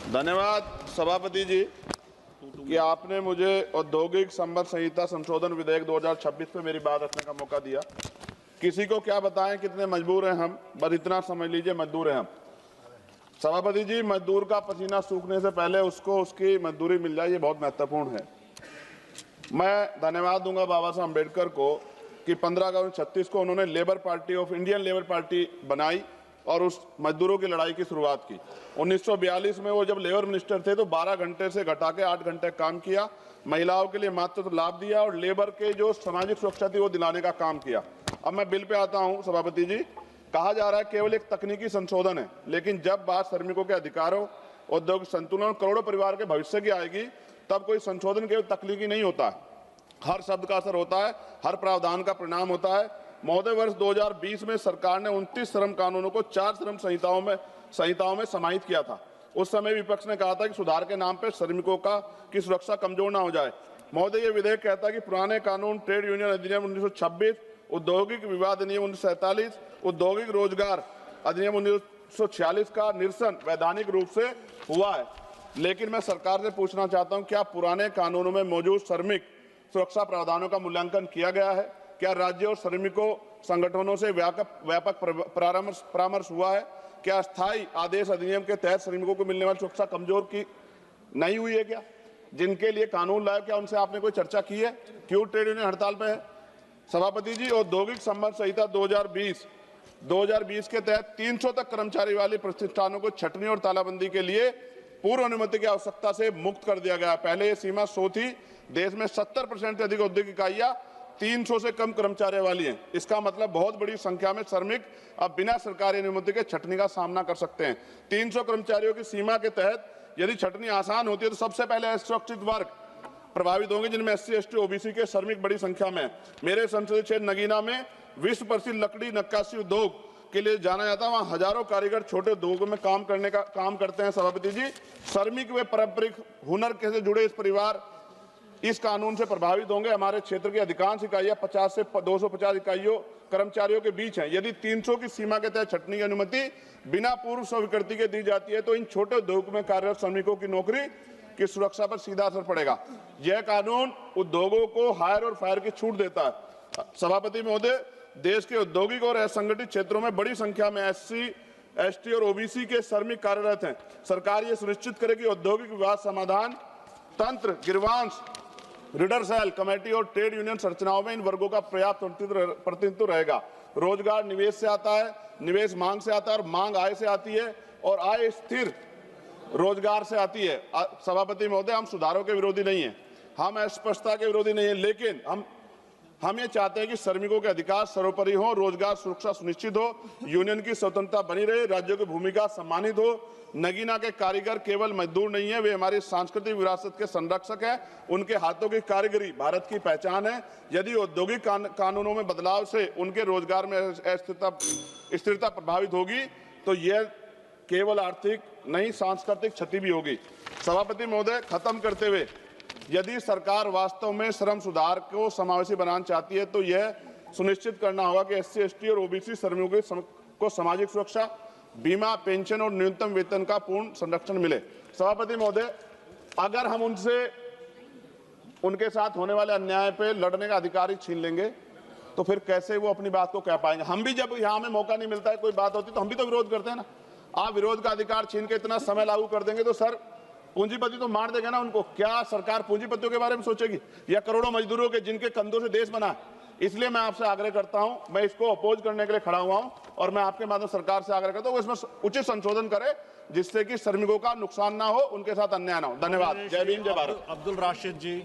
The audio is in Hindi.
धन्यवाद सभापति जी कि आपने मुझे औद्योगिक संबंध संहिता संशोधन विधेयक 2026 पे मेरी बात रखने का मौका दिया। किसी को क्या बताएं कितने मजबूर हैं हम, बस इतना समझ लीजिए मजदूर हैं हम। सभापति जी, मजदूर का पसीना सूखने से पहले उसको उसकी मजदूरी मिल जाए, ये बहुत महत्वपूर्ण है। मैं धन्यवाद दूंगा बाबा साहब अम्बेडकर को कि 15 अगस्त 1936 को उन्होंने labour party of Indian labour party बनाई और उस मजदूरों की लड़ाई की शुरुआत की। 1942 में वो जब लेबर मिनिस्टर थे तो 12 घंटे से घटा के 8 घंटे काम किया, महिलाओं के लिए मातृत्व लाभ दिया और लेबर के जो सामाजिक सुरक्षा थी वो दिलाने का काम किया। अब मैं बिल पे आता हूं सभापति जी। कहा जा रहा है केवल एक तकनीकी संशोधन है, लेकिन जब बात श्रमिकों के अधिकारों, औद्योगिक संतुलन और करोड़ों परिवार के भविष्य की आएगी तब कोई संशोधन केवल तकनीकी नहीं होता है, हर शब्द का असर होता है, हर प्रावधान का परिणाम होता है। महोदय, वर्ष 2020 में सरकार ने 29 श्रम कानूनों को 4 श्रम संहिताओं में समाहित किया था। उस समय विपक्ष ने कहा था कि सुधार के नाम पर श्रमिकों की सुरक्षा कमजोर ना हो जाए। महोदय, ये विधेयक कहता है कि पुराने कानून ट्रेड यूनियन अधिनियम 1926, औद्योगिक विवाद अधिनियम 1947, औद्योगिक रोजगार अधिनियम 1946 का निरसन वैधानिक रूप से हुआ है। लेकिन मैं सरकार से पूछना चाहता हूं, क्या पुराने कानूनों में मौजूद श्रमिक सुरक्षा प्रावधानों का मूल्यांकन किया गया है? क्या राज्य और श्रमिकों संगठनों से व्यापक परामर्श हुआ है? क्या स्थायी आदेश अधिनियम के तहत श्रमिकों को मिलने वाली सुरक्षा कमजोर की नहीं हुई है? क्या जिनके लिए कानून लाया, क्या उनसे आपने कोई चर्चा की है? क्यों ट्रेड यूनियन हड़ताल पे है? सभापति जी, औद्योगिक संबंध संहिता 2020 के तहत 300 तक कर्मचारी वाले प्रतिष्ठानों को छटनी और तालाबंदी के लिए पूर्व अनुमति की आवश्यकता से मुक्त कर दिया गया। पहले ये सीमा 100 थी। देश में 70% से अधिक औद्योगिक इकाइयां 300 से कम कर्मचारी वाली हैं। इसका मतलब बहुत बड़ी संख्या में श्रमिक अब बिना सरकारी अनुमति के छटनी का सामना कर सकते हैं। 300 कर्मचारियों की सीमा के तहत यदि छटनी आसान होती है तो सबसे पहले असुरक्षित वर्ग प्रभावित होंगे, जिनमें SC, ST, OBC के श्रमिक बड़ी संख्या में। मेरे संसदीय क्षेत्र नगीना में विश्व प्रसिद्ध लकड़ी नक्काशी उद्योग के लिए जाना जाता है। वहाँ हजारों कारीगर छोटे उद्योगों में काम करते हैं। सभापति जी, श्रमिक व पारंपरिक हुनर से जुड़े इस परिवार इस कानून से प्रभावित होंगे। हमारे क्षेत्र की अधिकांश इकाइयां 50 से 250 इकाइयों कर्मचारियों के बीच हैं। यदि 300 की सीमा के तहत छटनी की अनुमति बिना पूर्व स्वीकृति के दी जाती है तो इन छोटे उद्योग में कार्यरत श्रमिकों की नौकरी की सुरक्षा पर सीधा असर पड़ेगा। यह कानून उद्योगों को हायर और फायर की छूट देता है। सभापति महोदय, देश के औद्योगिक और असंगठित क्षेत्रों में बड़ी संख्या में SC, ST और OBC के श्रमिक कार्यरत हैं। सरकार ये सुनिश्चित करे कि औद्योगिक विवाद समाधान तंत्र, गिरवांश, रीडर सेल, कमेटी और ट्रेड यूनियन संरचनाओं में इन वर्गों का पर्याप्त प्रतिनिधित्व रहेगा। रोजगार निवेश से आता है, निवेश मांग से आता है और मांग आय से आती है और आय स्थिर रोजगार से आती है। सभापति महोदय, हम सुधारों के विरोधी नहीं हैं, हम अस्पष्टता के विरोधी नहीं हैं, लेकिन हम ये चाहते हैं कि श्रमिकों के अधिकार सर्वोपरि हो, रोजगार सुरक्षा सुनिश्चित हो, यूनियन की स्वतंत्रता बनी रहे, राज्यों की भूमिका सम्मानित हो। नगीना के कारीगर केवल मजदूर नहीं है, वे हमारी सांस्कृतिक विरासत के संरक्षक हैं। उनके हाथों की कारीगरी भारत की पहचान है। यदि औद्योगिक कानूनों में बदलाव से उनके रोजगार में स्थिरता प्रभावित होगी तो यह केवल आर्थिक नहीं, सांस्कृतिक क्षति भी होगी। सभापति महोदय, खत्म करते हुए, यदि सरकार वास्तव में श्रम सुधार को समावेशी बनाना चाहती है तो यह सुनिश्चित करना होगा कि SC, ST और OBC श्रमिकों को सामाजिक सुरक्षा, बीमा, पेंशन और न्यूनतम वेतन का पूर्ण संरक्षण मिले। सभापति महोदय, अगर हम उनके साथ होने वाले अन्याय पे लड़ने का अधिकार ही छीन लेंगे तो फिर कैसे वो अपनी बात को कह पाएंगे? हम भी जब यहाँ में मौका नहीं मिलता है, कोई बात होती तो हम भी तो विरोध करते हैं ना। आप विरोध का अधिकार छीन के इतना समय लागू कर देंगे तो सर पूंजीपति तो मार देगा ना उनको। क्या सरकार पूंजीपतियों के बारे में सोचेगी या करोड़ों मजदूरों के जिनके कंधों से देश बना? इसलिए मैं आपसे आग्रह करता हूं, मैं इसको अपोज करने के लिए खड़ा हुआ हूं और मैं आपके माध्यम सरकार से आग्रह करता हूं इसमें उचित संशोधन करे जिससे कि श्रमिकों का नुकसान ना हो, उनके साथ अन्याय ना हो। धन्यवाद। जय भीम, जय भारत। अब्दुल राशिद जी।